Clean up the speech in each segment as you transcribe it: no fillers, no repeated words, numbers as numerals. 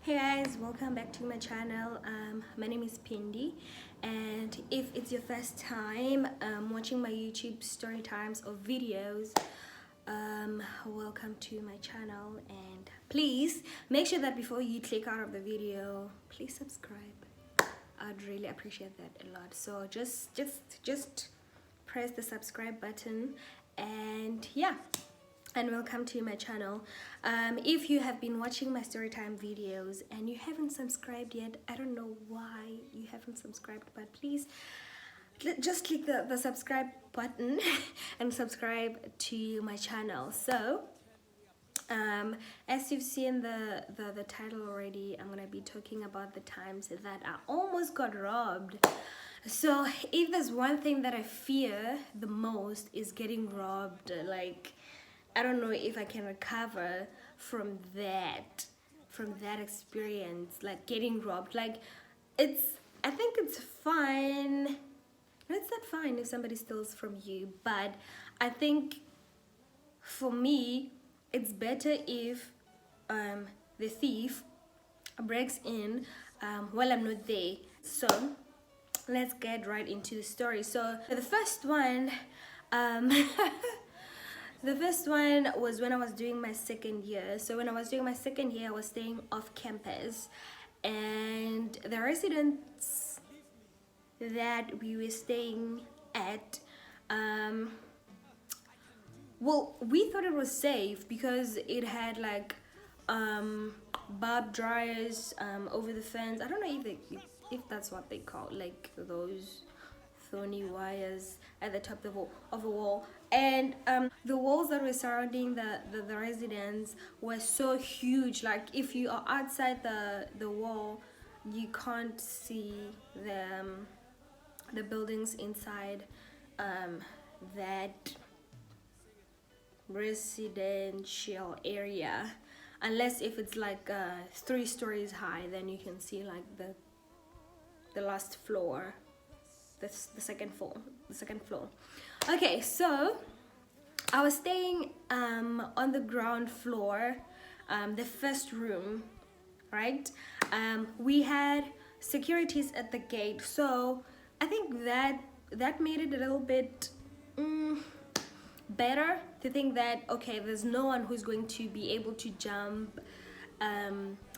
Hey guys, welcome back to my channel. My name is Pindi, and if it's your first time watching my YouTube story times or videos, welcome to my channel. And please make sure that before you click out of the video, please subscribe. I'd really appreciate that a lot. So just press the subscribe button, and yeah, and welcome to my channel. If you have been watching my storytime videos and you haven't subscribed yet, I don't know why you haven't subscribed, but please just click the subscribe button and subscribe to my channel. So as you've seen the title already, I'm gonna be talking about the times that I almost got robbed. So if there's one thing that I fear the most is getting robbed. Like, I don't know if I can recover from that experience, like getting robbed. Like, I think it's fine. No, it's not fine if somebody steals from you, but I think for me, it's better if the thief breaks in while I'm not there. So let's get right into the story. So the first one, the first one was when I was doing my second year. So when I was doing my second year, I was staying off campus, and the residence that we were staying at, well, we thought it was safe because it had like barbed dryers over the fence. I don't know if that's what they call, like those thorny wires at the top of a wall. And the walls that were surrounding the residence were so huge. Like, if you are outside the wall, you can't see the buildings inside that residential area, unless if it's like 3 stories high, then you can see like the last floor, the second floor. Okay, so I was staying on the ground floor, the first room, right? We had securities at the gate, so I think that made it a little bit better to think that, okay, there's no one who's going to be able to jump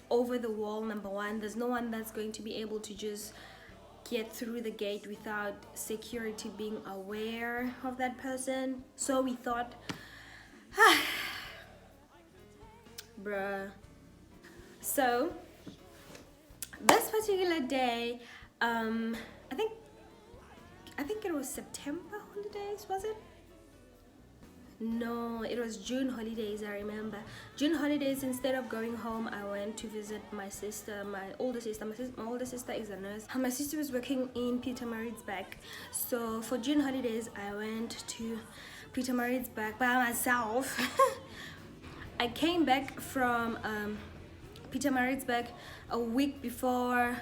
over the wall. Number one, there's no one that's going to be able to just get through the gate without security being aware of that person. So we thought, bruh. So this particular day, I think it was September holidays, was it? No, it was June holidays. I remember June holidays. Instead of going home, I went to visit my sister, my older sister. My older sister is a nurse. My sister was working in Pietermaritzburg. So for June holidays, I went to Pietermaritzburg by myself. I came back from Pietermaritzburg a week before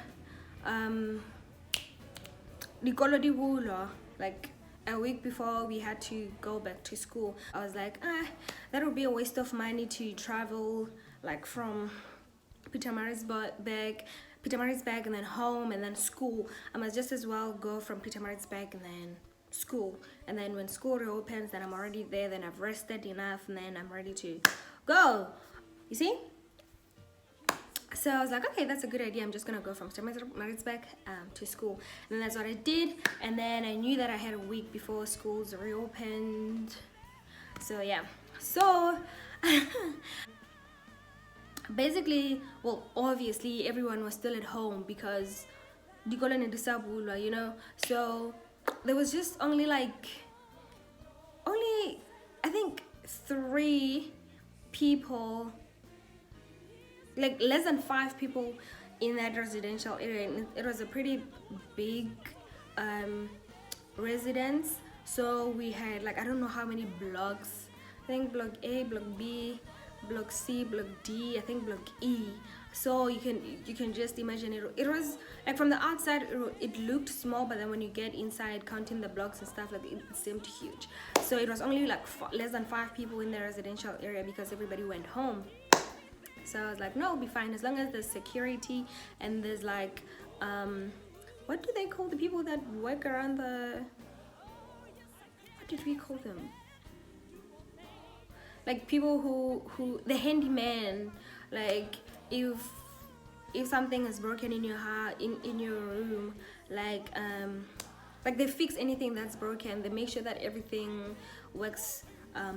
like a week before we had to go back to school. I was like, that would be a waste of money to travel like from Pietermaritzburg and then home and then school. I must just as well go from Pietermaritzburg and then school, and then when school reopens, then I'm already there, then I've rested enough, and then I'm ready to go, you see. So I was like, okay, that's a good idea. I'm just gonna go from Pietermaritzburg to school, and then that's what I did. And then I knew that I had a week before schools reopened. So yeah, so basically, well, obviously everyone was still at home because you know. So there was just only I think 3 people, like less than 5 people in that residential area. It was a pretty big residence, so we had like, I don't know how many blocks. I think block A, block B, block C, block D, I think block E. So you can just imagine it was like, from the outside it looked small, but then when you get inside, counting the blocks and stuff, like it seemed huge. So it was only like less than 5 people in the residential area because everybody went home. So I was like, no, it'll be fine as long as there's security and there's like what do they call the people that work around the, what did we call them, like people who the handyman, like if something is broken in your house, in your room, like they fix anything that's broken, they make sure that everything works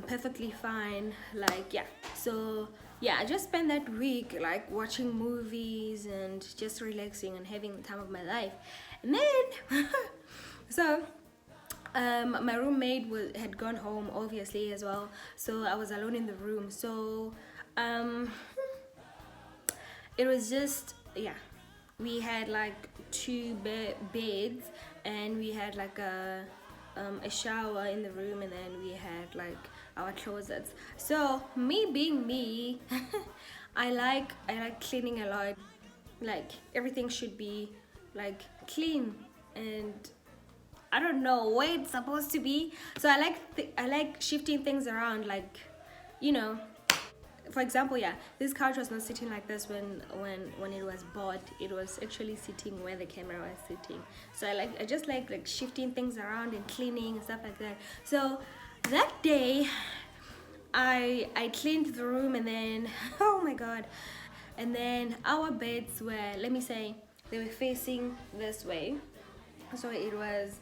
perfectly fine, like yeah. So yeah, I just spent that week like watching movies and just relaxing and having the time of my life. And then so my roommate had gone home obviously as well, so I was alone in the room. So it was just, yeah, we had like two beds, and we had like a shower in the room, and then we had like our closets. So me being me, I like cleaning a lot. Like everything should be like clean, and I don't know where it's supposed to be. So I like shifting things around, like, you know, for example, yeah, this couch was not sitting like this when it was bought. It was actually sitting where the camera was sitting. So I just like shifting things around and cleaning and stuff like that. So that day I cleaned the room, and then oh my god, and then our beds were, let me say, they were facing this way. So it was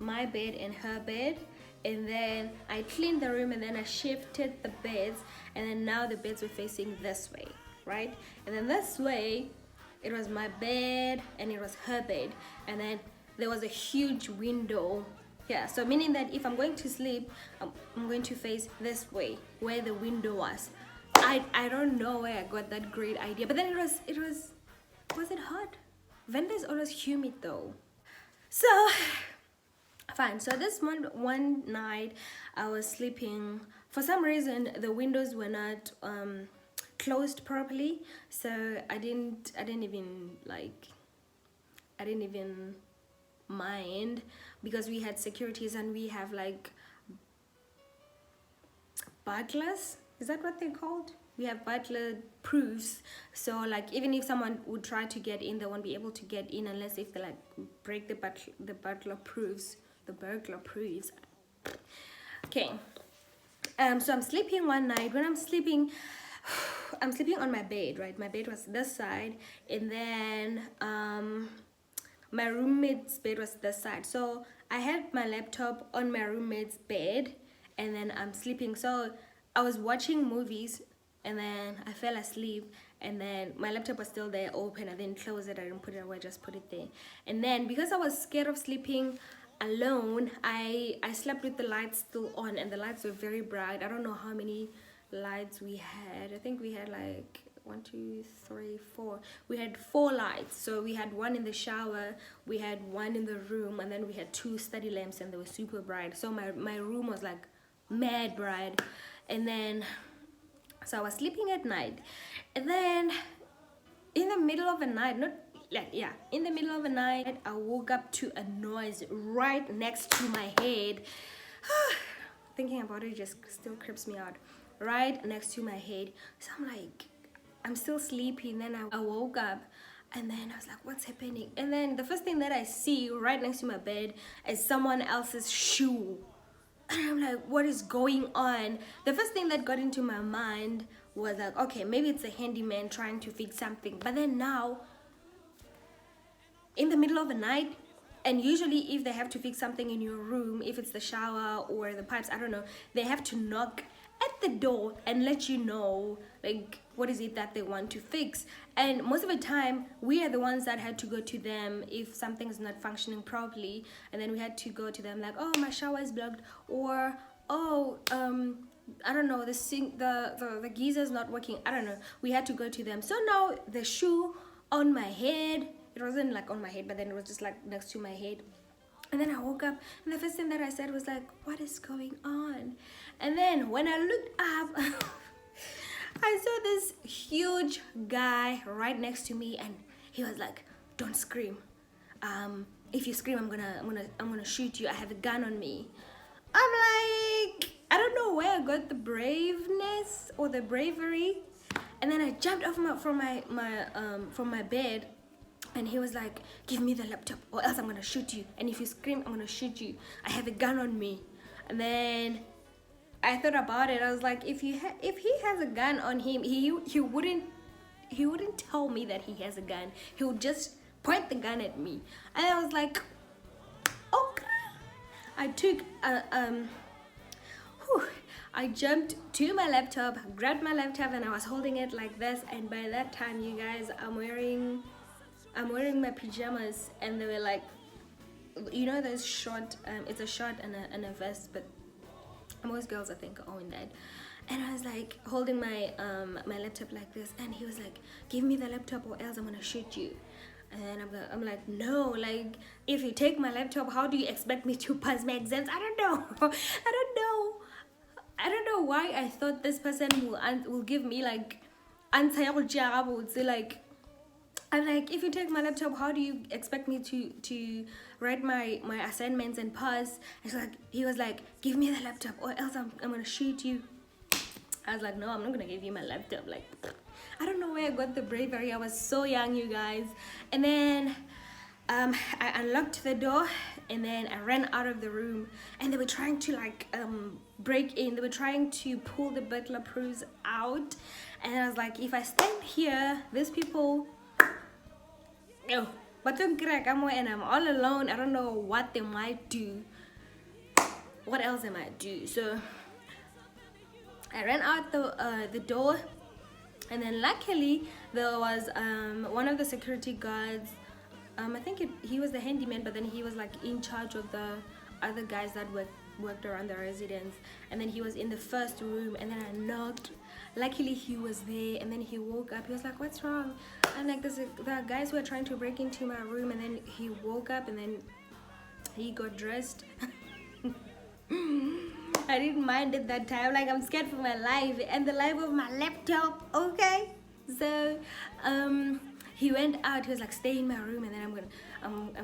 my bed and her bed, and then I cleaned the room, and then I shifted the beds, and then now the beds were facing this way, right? And then this way it was my bed and it was her bed, and then there was a huge window. Yeah, so meaning that if I'm going to sleep, I'm going to face this way where the window was. I don't know where I got that great idea, but then it was it hot? Venda is always humid though. So fine. So this one night I was sleeping. For some reason the windows were not closed properly, so I didn't even mind, because we had securities and we have like butlers. Is that what they're called? We have butler proofs. So like even if someone would try to get in, they won't be able to get in unless if they like break the butler proofs, the burglar proofs. Okay. So I'm sleeping one night. When I'm sleeping on my bed, right? My bed was this side, and then my roommate's bed was this side. So I had my laptop on my roommate's bed, and then I'm sleeping. So I was watching movies, and then I fell asleep, and then my laptop was still there open. I didn't close it, I didn't put it away, I just put it there. And then because I was scared of sleeping alone, I slept with the lights still on, and the lights were very bright. I don't know how many lights we had. I think we had like 1, 2, 3, 4. We had 4 lights. So we had one in the shower, we had one in the room, and then we had 2 study lamps, and they were super bright. So my room was like mad bright. And then so I was sleeping at night, and then in the middle of the night, in the middle of the night, I woke up to a noise right next to my head. Thinking about it just still creeps me out. Right next to my head. So I'm like, I'm still sleepy, and then I woke up, and then I was like, what's happening? And then the first thing that I see right next to my bed is someone else's shoe. And I'm like, what is going on? The first thing that got into my mind was like, okay, maybe it's a handyman trying to fix something. But then now, in the middle of the night, and usually if they have to fix something in your room, if it's the shower or the pipes, I don't know, they have to knock at the door and let you know like what is it that they want to fix. And most of the time we are the ones that had to go to them if something is not functioning properly, and then we had to go to them like, oh, my shower is blocked, or oh, I don't know, the sink, the geyser is not working, I don't know. We had to go to them. So now the shoe on my head, it wasn't like on my head, but then it was just like next to my head. And then I woke up, and the first thing that I said was like, what is going on? And then when I looked up, I saw this huge guy right next to me, and he was like, don't scream. If you scream, I'm gonna shoot you. I have a gun on me. I'm like, I don't know know where I got the braveness or the bravery. And then I jumped off from my bed, and he was like, "Give me the laptop, or else I'm gonna shoot you. And if you scream, I'm gonna shoot you. I have a gun on me." And then I thought about it. I was like, if he has a gun on him, he wouldn't tell me that he has a gun. He would just point the gun at me. And I was like, okay. I took I jumped to my laptop, grabbed my laptop, and I was holding it like this. And by that time, you guys, I'm wearing my pajamas, and they were like, you know, those short, it's a short and a vest, but most girls I think own that. And I was like holding my my laptop like this, and he was like, "Give me the laptop, or else I'm gonna shoot you." And I'm like, "No, like, if you take my laptop, how do you expect me to pass my exams?" I don't know. I don't know why I thought this person will give me like answer like, I'm like, if you take my laptop, how do you expect me to write my assignments and pass? He was like, "Give me the laptop, or else I'm gonna shoot you." I was like, "No, I'm not gonna give you my laptop." Like, I don't know where I got the bravery. I was so young, you guys. And then I unlocked the door, and then I ran out of the room, and they were trying to like break in. They were trying to pull the burglar proofs out, and I was like, if I stand here, these people, but don't crack, and I'm all alone. I don't know what they might do. What else they might do? So I ran out the door, and then luckily there was one of the security guards. I think he was the handyman, but then he was like in charge of the other guys that worked around the residence. And then he was in the first room, and then I knocked. Luckily he was there, and then he woke up. He was like, "What's wrong?" And like, there are guys who are trying to break into my room. And then he woke up, and then he got dressed. I didn't mind it that time. Like, I'm scared for my life and the life of my laptop. Okay, so he went out. He was like, "Stay in my room, and then I'm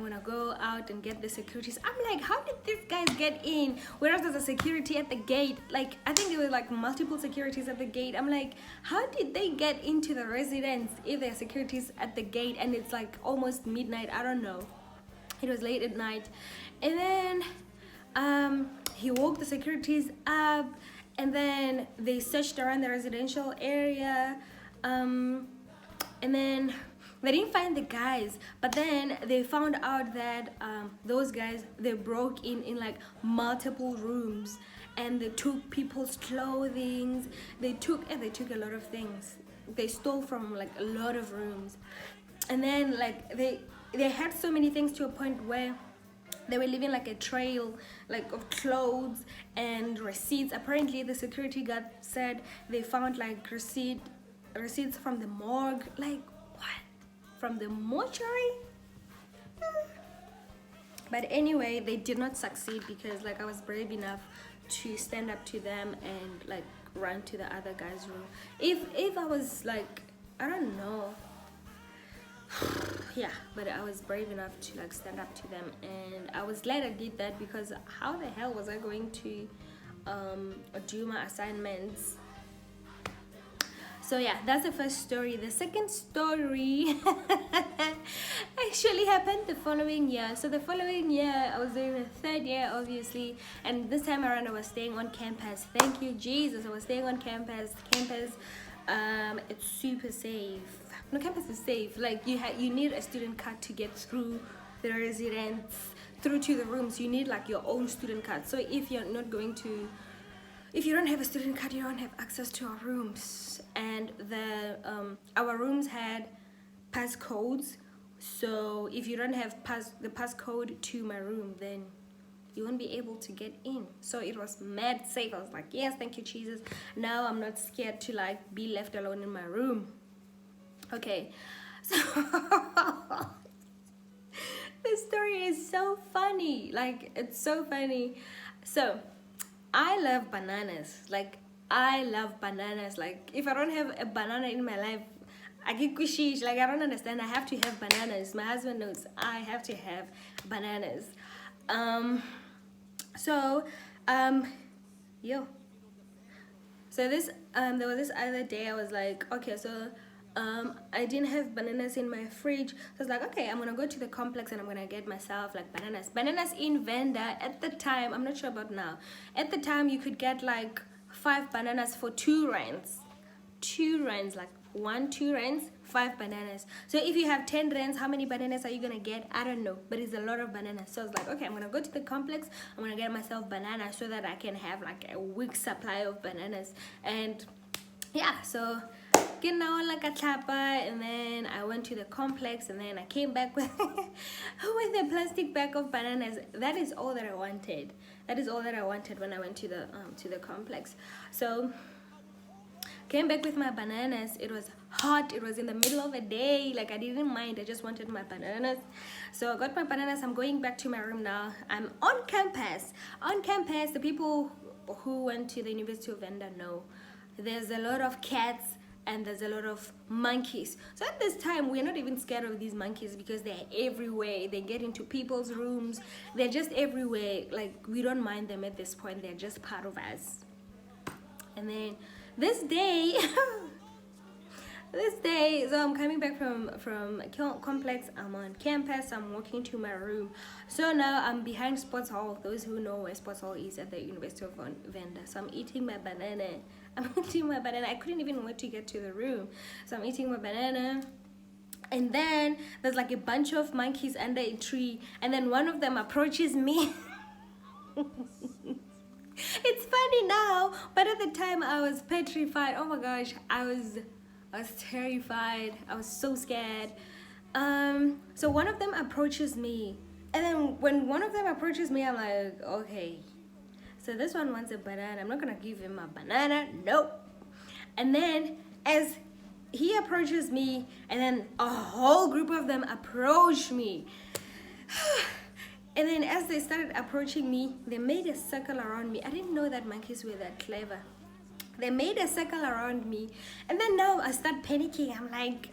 gonna go out and get the securities." I'm like, how did these guys get in? Whereas there's a security at the gate. Like, I think there were like multiple securities at the gate. I'm like, how did they get into the residence if there are securities at the gate and it's like almost midnight? I don't know. It was late at night. And then he woke the securities up, and then they searched around the residential area, and then they didn't find the guys, but then they found out that those guys, they broke in like multiple rooms, and they took people's clothing. They took a lot of things. They stole from like a lot of rooms, and then like they had so many things to a point where they were leaving like a trail like of clothes and receipts. Apparently the security guard said they found like receipts from the morgue. Like, what? From the mortuary? But anyway, they did not succeed because like I was brave enough to stand up to them and like run to the other guy's room. If I was like, I don't know, yeah, but I was brave enough to like stand up to them, and I was glad I did that, because how the hell was I going to do my assignments? So yeah, that's the first story. The second story actually happened the following year. So the following year, I was in the third year, obviously, and this time around I was staying on campus. Thank you, Jesus. I was staying on campus. It's super safe. No, campus is safe. Like, you need a student card to get through the residence, through to the rooms. You need like your own student card. So if you don't have a student card, you don't have access to our rooms. And our rooms had passcodes. So if you don't have the passcode to my room, then you won't be able to get in. So it was mad safe. I was like, yes, thank you, Jesus. Now I'm not scared to like be left alone in my room. Okay, so this story is so funny. Like, it's so funny. So I love bananas. Like, I love bananas. Like, if I don't have a banana in my life, I get kushish. Like, I don't understand. I have to have bananas. My husband knows I have to have bananas. Yo, So this there was this other day I was like, okay, so I didn't have bananas in my fridge. So I was like, okay, I'm gonna go to the complex and I'm gonna get myself like bananas in Venda. At the time, I'm not sure about now, at the time you could get like 5 bananas for 2 rands. 2 rands, like 2 rands, 5 bananas. So if you have 10 rands, how many bananas are you gonna get? I don't know, but it's a lot of bananas. So I was like, okay, I'm gonna go to the complex, I'm gonna get myself bananas so that I can have like a week's supply of bananas. And yeah, so get now like a chapa, and then I went to the complex, and then I came back with with a plastic bag of bananas. That is all that I wanted. That is all that I wanted when I went to the complex. So came back with my bananas. It was hot, it was in the middle of the day, like I didn't mind, I just wanted my bananas. So I got my bananas. I'm going back to my room now. I'm on campus. The people who went to the University of Venda know there's a lot of cats and there's a lot of monkeys. So at this time we're not even scared of these monkeys because they're everywhere. They get into people's rooms, they're just everywhere. Like, we don't mind them at this point, they're just part of us. And then this day so I'm coming back from complex, I'm on campus, I'm walking to my room. So now I'm behind sports hall. Those who know where sports hall is, at the University of Venda. So I'm eating my banana. I couldn't even wait to get to the room. So I'm eating my banana, and then there's like a bunch of monkeys under a tree, and then one of them approaches me. It's funny now, but at the time I was petrified. Oh my gosh, I was terrified. I was so scared. So one of them approaches me, and then when one of them approaches me, I'm like, okay, so this one wants a banana. I'm not gonna give him a banana, nope. And then as he approaches me, and then a whole group of them approach me. And then as they started approaching me, they made a circle around me. I didn't know that monkeys were that clever. They made a circle around me, and then now I start panicking.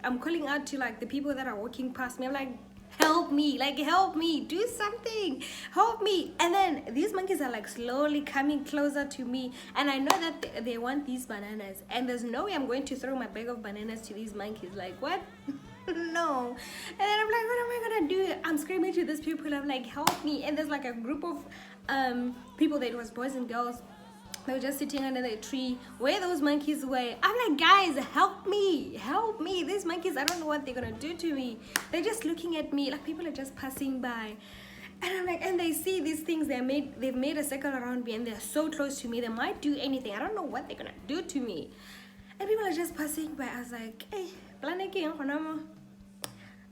I'm calling out to like the people that are walking past me. I'm like, help me, do something, help me. And then these monkeys are like slowly coming closer to me, and I know that they want these bananas, and there's no way I'm going to throw my bag of bananas to these monkeys. Like, what? No. And then I'm like, what am I gonna do? I'm screaming to these people. I'm like, help me. And there's like a group of people, that was boys and girls. They were just sitting under the tree where those monkeys were. I'm like, guys, help me. These monkeys, I don't know what they're gonna do to me. They're just looking at me like people are just passing by. And I'm like, and they see these things, they've made a circle around me, and they're so close to me. They might do anything. I don't know what they're gonna do to me. And people are just passing by. I was like, hey, I'm like,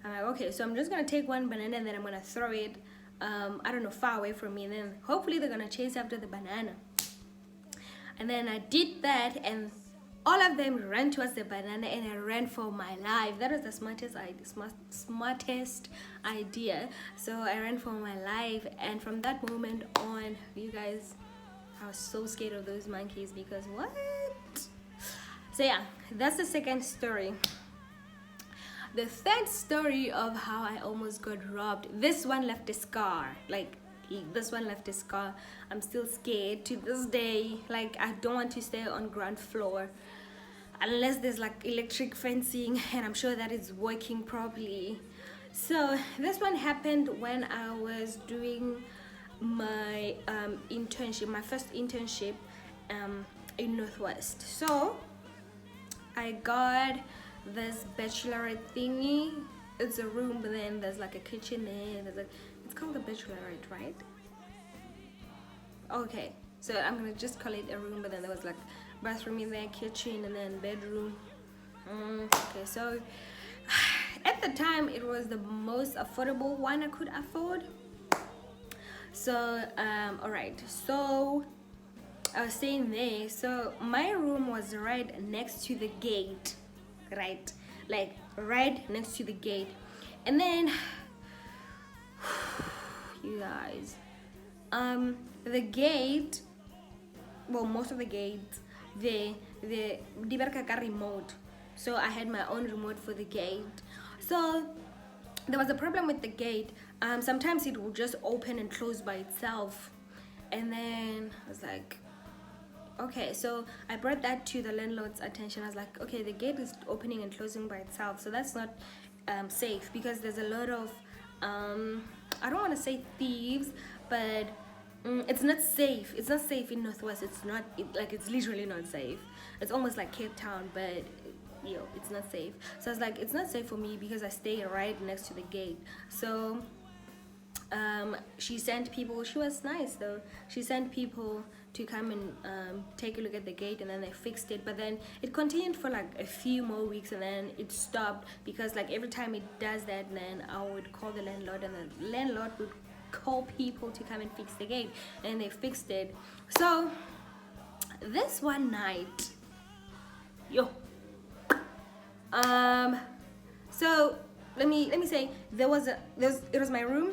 okay, so I'm just gonna take one banana and then I'm gonna throw it, I don't know, far away from me, and then hopefully they're gonna chase after the banana. And then I did that, and all of them ran towards the banana, and I ran for my life. That was the smartest idea. So I ran for my life, and from that moment on, you guys, I was so scared of those monkeys, because what? So yeah, that's the second story. The third story of how I almost got robbed. This one left a scar. I'm still scared to this day. Like, I don't want to stay on ground floor unless there's like electric fencing, and I'm sure that is working properly. So this one happened when I was doing my internship, my first internship in Northwest. So I got this bachelorette thingy. It's a room, but then there's like a kitchen there. It's called a bachelorette, right? Okay, so I'm gonna just call it a room, but then there was like bathroom in there, kitchen, and then bedroom. Okay, so at the time it was the most affordable one I could afford. So all right, so I was staying there. So my room was right next to the gate, right next to the gate. And then you guys, the gate, well, most of the gates, the remote. So I had my own remote for the gate. So there was a problem with the gate. Sometimes it would just open and close by itself, and then I was like, Okay, so I brought that to the landlord's attention. I was like, okay, the gate is opening and closing by itself, so that's not safe, because there's a lot of I don't want to say thieves, but it's not safe. It's not safe in Northwest. It's not like, it's literally not safe. It's almost like Cape Town, but it's not safe. So I was like, it's not safe for me because I stay right next to the gate. So she sent people. She was nice though. She sent people to come and take a look at the gate, and then they fixed it. But then it continued for like a few more weeks, and then it stopped, because like every time it does that, then I would call the landlord, and the landlord would call people to come and fix the gate, and they fixed it. So this one night, so let me say, it was my room,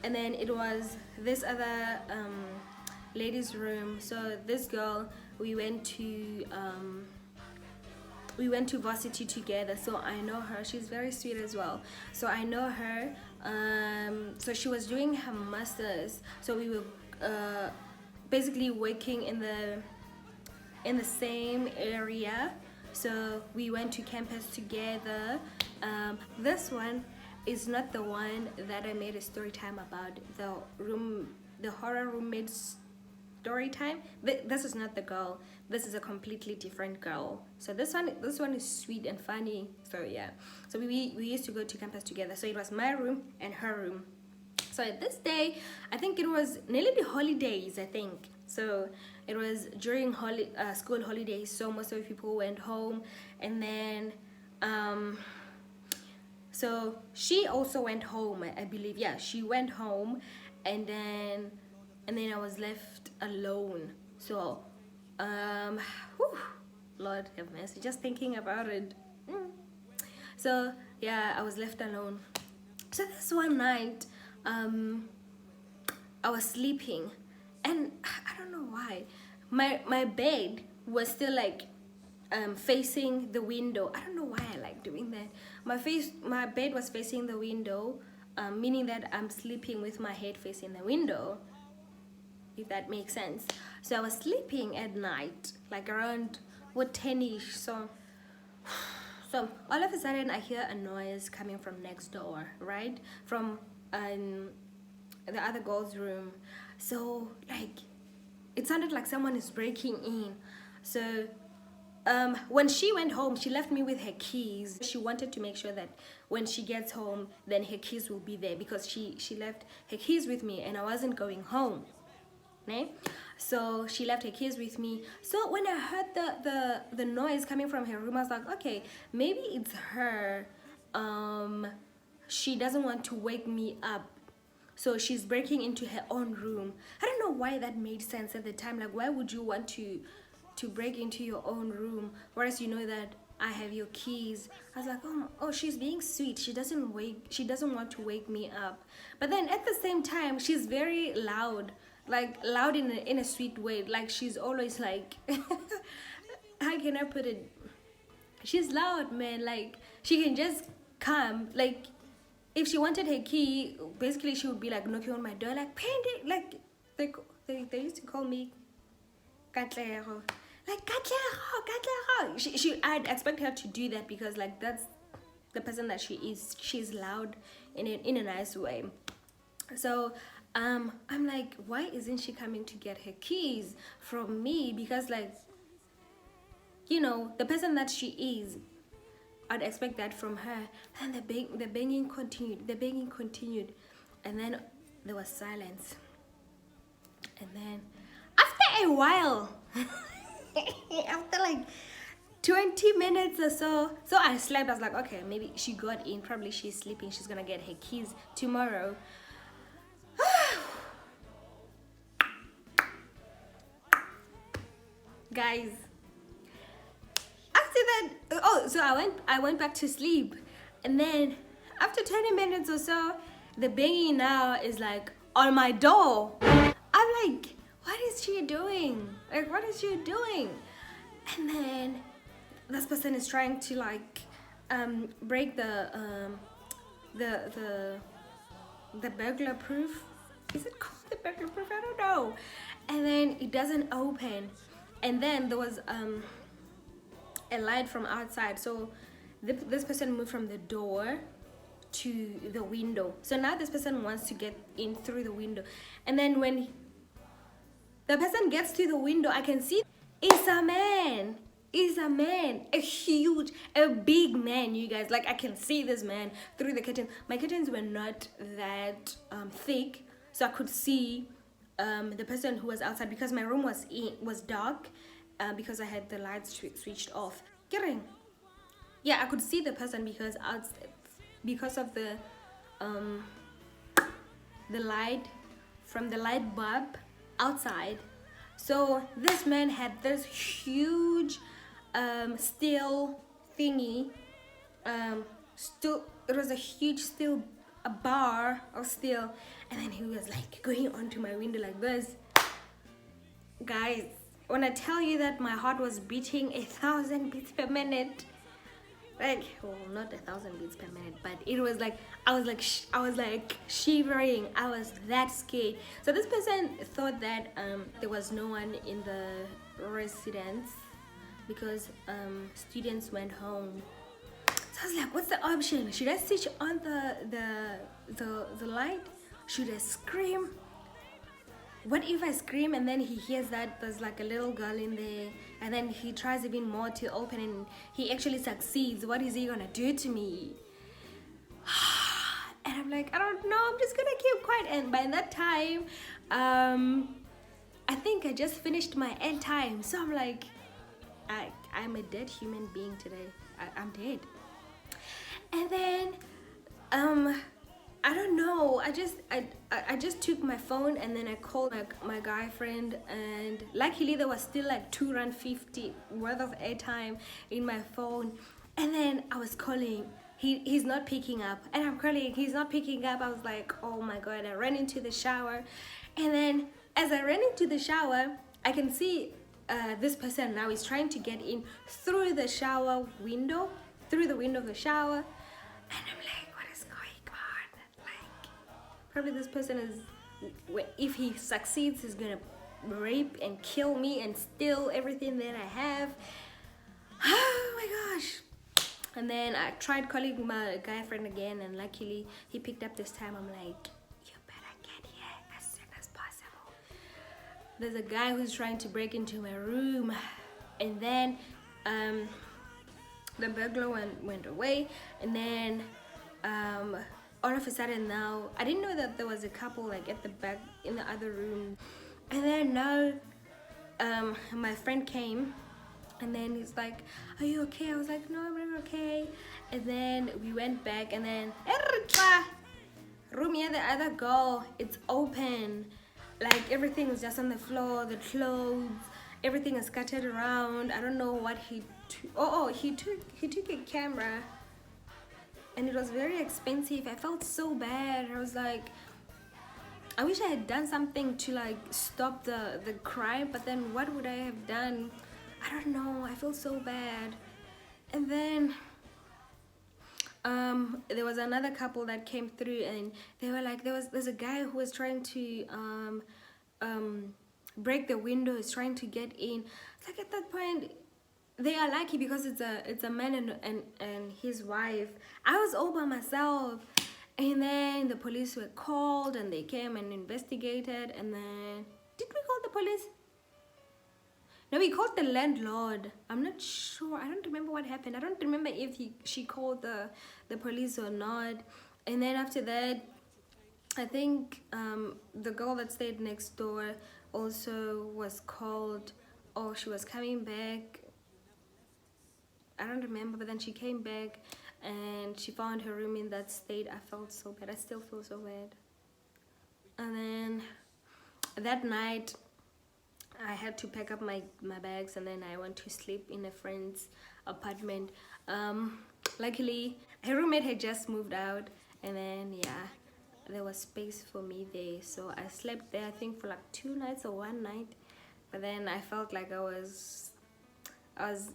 and then it was this other lady's room. So this girl, we went to varsity together, so I know her. She's very sweet as well, so I know her. So she was doing her masters, so we were basically working in the same area, so we went to campus together. This one is not the one that I made a story time about, the horror roommate story time. This is not the girl. This is a completely different girl. So this one is sweet and funny. So yeah, so we used to go to campus together. So it was my room and her room. So this day, I think it was nearly the holidays, I think. So it was during school holidays, so most of the people went home, and then so she also went home, I believe. Yeah, she went home, and then I was left alone. So Lord have mercy, just thinking about it. So yeah, I was left alone. So this one night, I was sleeping, and I don't know why my bed was still like facing the window. I don't know why I like doing that. My bed was facing the window, meaning that I'm sleeping with my head facing the window, if that makes sense. So I was sleeping at night, like around 10ish. So all of a sudden I hear a noise coming from next door, right? From the other girl's room. So like, it sounded like someone is breaking in. So when she went home, she left me with her keys. She wanted to make sure that when she gets home, then her keys will be there, because she left her keys with me, and I wasn't going home. Né? So she left her keys with me. So when I heard the noise coming from her room, I was like, okay, maybe it's her. She doesn't want to wake me up, so she's breaking into her own room. I don't know why that made sense at the time. Like, why would you want to break into your own room, whereas you know that I have your keys? I was like, oh, she's being sweet. She doesn't want to wake me up. But then at the same time, she's very loud, like loud in a sweet way. Like, she's always like, how can I put it? She's loud, man. Like, she can just come. Like, if she wanted her key, basically she would be like knocking on my door, like, Pandy, like they used to call me Katlego. Like, Katlego. I'd expect her to do that, because like, that's the person that she is. She's loud in a nice way. So I'm like, why isn't she coming to get her keys from me? Because like, you know, the person that she is, I'd expect that from her. And the banging continued, and then there was silence. And then after a while, after like 20 minutes or so I slept. I was like, okay, maybe she got in, probably she's sleeping, she's gonna get her keys tomorrow. Guys, after that, so I went back to sleep, and then after 20 minutes or so, the banging now is like on my door. I'm like, what is she doing? Like, what is she doing? And then this person is trying to like break the burglar proof. Is it called the burglar proof? I don't know. And then it doesn't open. and then there was a light from outside. So this person moved from the door to the window. So now this person wants to get in through the window, and then when the person gets to the window, I can see it's a man. It's a man, a big man, you guys. Like, I can see this man through the curtains. My curtains were not that thick, so I could see the person who was outside, because my room was dark, because I had the lights switched off. Yeah, I could see the person because of the light from the light bulb outside. So this man had this huge steel thingy. It was a huge steel, a bar of steel, and then he was like going onto my window like this. Guys, when I tell you that my heart was beating 1,000 beats per minute, like, well, not 1,000 beats per minute, but it was like I was like shivering. I was that scared. So this person thought that there was no one in the residence because students went home. So I was like, what's the option? Should I switch on the light? Should I scream? What if I scream and then he hears that there's like a little girl in there, and then he tries even more to open and he actually succeeds? What is he gonna do to me? And I'm like, I don't know, I'm just gonna keep quiet. And by that time, I think I just finished my end time. So I'm like, I'm a dead human being today. I'm dead. And then I don't know, I just took my phone and then I called my guy friend, and luckily there was still like $2.50 worth of airtime in my phone. And then I was calling, he's not picking up, and I'm calling, he's not picking up. I was like, oh my god. I ran into the shower, and then as I ran into the shower, I can see this person now is trying to get in through the shower window, through the window of the shower, and I'm like, probably this person is, if he succeeds, he's gonna rape and kill me and steal everything that I have. Oh my gosh. And then I tried calling my guy friend again, and luckily he picked up this time. I'm like, you better get here as soon as possible. There's a guy who's trying to break into my room. And then the burglar went away, and then all of a sudden now, I didn't know that there was a couple like at the back in the other room. And then now my friend came, and then he's like, are you okay? I was like, no, I'm not okay. And then we went back, and then room, yeah, the other girl, it's open. Like, everything is just on the floor, the clothes, everything is scattered around. I don't know what he took a camera, and it was very expensive. I felt so bad. I was like, I wish I had done something to like stop the crime, but then what would I have done? I don't know. I feel so bad. And then there was another couple that came through, and they were like, there's a guy who was trying to break the window, is trying to get in. It's like, at that point, they are lucky because it's a man and his wife. I was all by myself, and then the police were called, and they came and investigated. And then, did we call the police? No, we called the landlord. I'm not sure. I don't remember what happened. I don't remember if she called the police or not. And then after that, I think the girl that stayed next door also was called, or she was coming back. I don't remember, but then she came back and she found her room in that state. I felt so bad. I still feel so bad. And then that night, I had to pack up my bags, and then I went to sleep in a friend's apartment. Luckily, her roommate had just moved out, and then yeah, there was space for me there. So I slept there, I think, for like 2 nights or 1 night. But then I felt like I was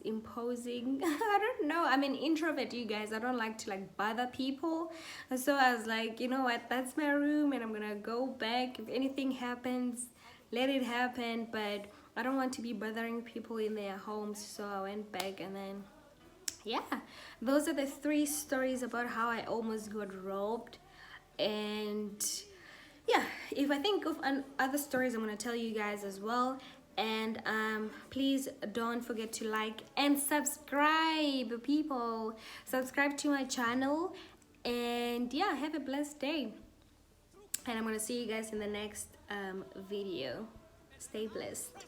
imposing. I don't know, I'm an introvert, you guys. I don't like to like bother people. And so I was like, you know what, that's my room, and I'm gonna go back. If anything happens, let it happen. But I don't want to be bothering people in their homes, so I went back. And then yeah, those are the 3 stories about how I almost got robbed. And yeah, if I think of other stories, I'm gonna tell you guys as well. And please don't forget to like and subscribe, people. Subscribe to my channel. And yeah, have a blessed day, and I'm gonna see you guys in the next video. Stay blessed.